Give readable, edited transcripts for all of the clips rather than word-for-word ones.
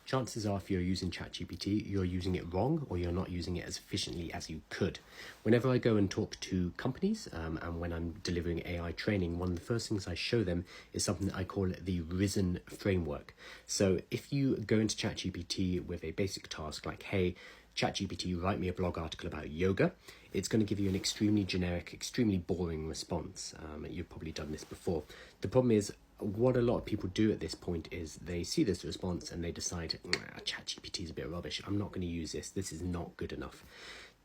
Chances are if you're using ChatGPT, you're using it wrong or you're not using it as efficiently as you could. Whenever I go and talk to companies and when I'm delivering AI training, one of the first things I show them is something that I call the Risen framework. So if you go into ChatGPT with a basic task like, hey, ChatGPT, write me a blog article about yoga, it's going to give you an extremely generic, extremely boring response. You've probably done this before. The problem is, what a lot of people do at this point is they see this response and they decide, ChatGPT is a bit rubbish, I'm not going to use this is not good enough.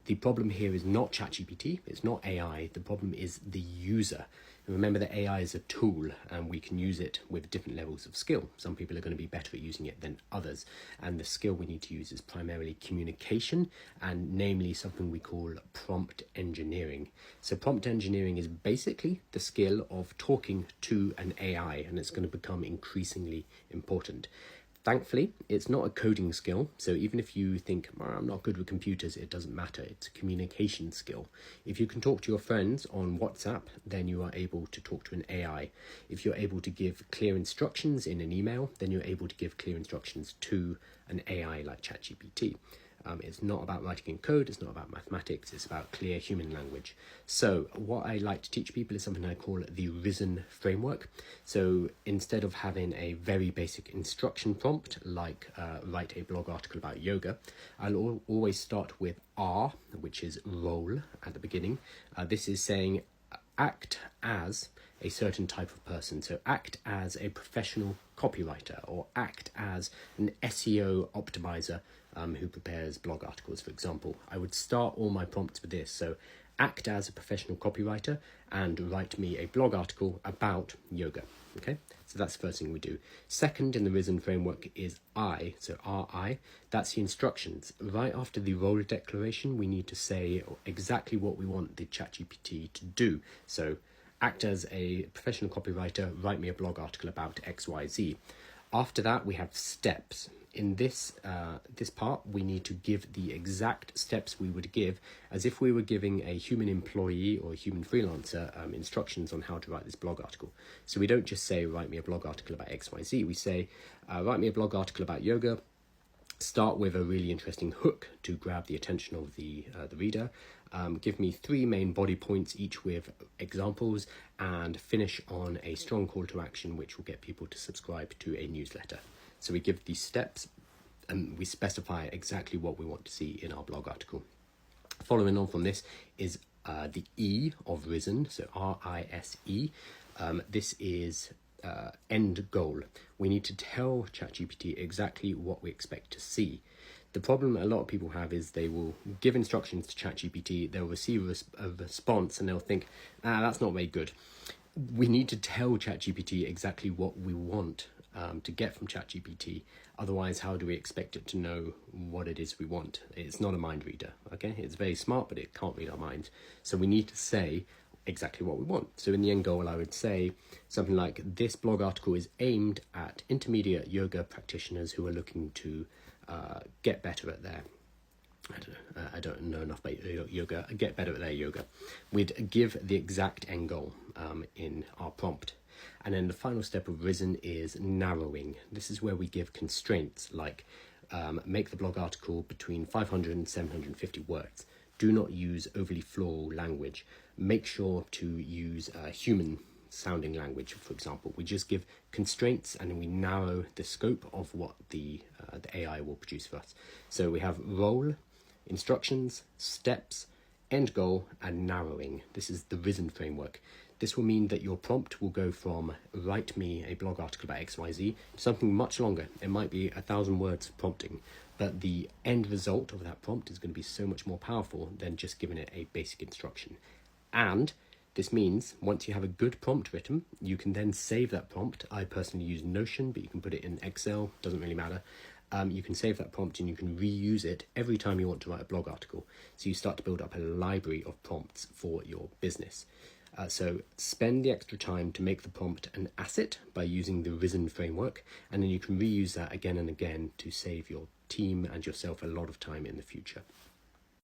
The problem here is not ChatGPT, it's not AI, the problem is the user. Remember that AI is a tool and we can use it with different levels of skill. Some people are going to be better at using it than others. And the skill we need to use is primarily communication, and namely something we call prompt engineering. So prompt engineering is basically the skill of talking to an AI, and it's going to become increasingly important. Thankfully, it's not a coding skill, so even if you think, I'm not good with computers, it doesn't matter. It's a communication skill. If you can talk to your friends on WhatsApp, then you are able to talk to an AI. If you're able to give clear instructions in an email, then you're able to give clear instructions to an AI like ChatGPT. It's not about writing in code, it's not about mathematics, it's about clear human language. So what I like to teach people is something I call the Risen framework. So instead of having a very basic instruction prompt like write a blog article about yoga, I'll always start with R, which is role at the beginning. This is saying act as a certain type of person. So act as a professional copywriter or act as an SEO optimizer who prepares blog articles, for example. I would start all my prompts with this. So act as a professional copywriter and write me a blog article about yoga. Okay, so that's the first thing we do. Second in the Risen framework is I, so RI, that's the instructions. Right after the role declaration, we need to say exactly what we want the ChatGPT to do. So act as a professional copywriter, write me a blog article about XYZ. After that, we have steps. In this part, we need to give the exact steps we would give as if we were giving a human employee or a human freelancer instructions on how to write this blog article. So we don't just say, write me a blog article about XYZ. We say, write me a blog article about yoga. Start with a really interesting hook to grab the attention of the reader. Give me 3 main body points, each with examples, and finish on a strong call to action, which will get people to subscribe to a newsletter. So we give these steps and we specify exactly what we want to see in our blog article. Following on from this is the E of Risen, so RISE. This is end goal. We need to tell ChatGPT exactly what we expect to see. The problem a lot of people have is they will give instructions to ChatGPT, they'll receive a response and they'll think, that's not very good. We need to tell ChatGPT exactly what we want to get from ChatGPT. Otherwise, how do we expect it to know what it is we want? It's not a mind reader, okay? It's very smart, but it can't read our minds. So we need to say exactly what we want. So in the end goal, I would say something like, this blog article is aimed at intermediate yoga practitioners who are looking to get better at their, I don't know enough about yoga, get better at their yoga. We'd give the exact end goal in our prompt. And then the final step of Risen is narrowing. This is where we give constraints like make the blog article between 500 and 750 words. Do not use overly floral language. Make sure to use human sounding language, for example. We just give constraints and then we narrow the scope of what the AI will produce for us. So we have role, instructions, steps, end goal, and narrowing. This is the Risen framework. This will mean that your prompt will go from write me a blog article about XYZ to something much longer. It might be 1,000 words of prompting, but the end result of that prompt is going to be so much more powerful than just giving it a basic instruction. And this means once you have a good prompt written, you can then save that prompt. I personally use Notion, but you can put it in Excel, doesn't really matter. You can save that prompt and you can reuse it every time you want to write a blog article. So you start to build up a library of prompts for your business. So spend the extra time to make the prompt an asset by using the Risen framework, and then you can reuse that again and again to save your team and yourself a lot of time in the future.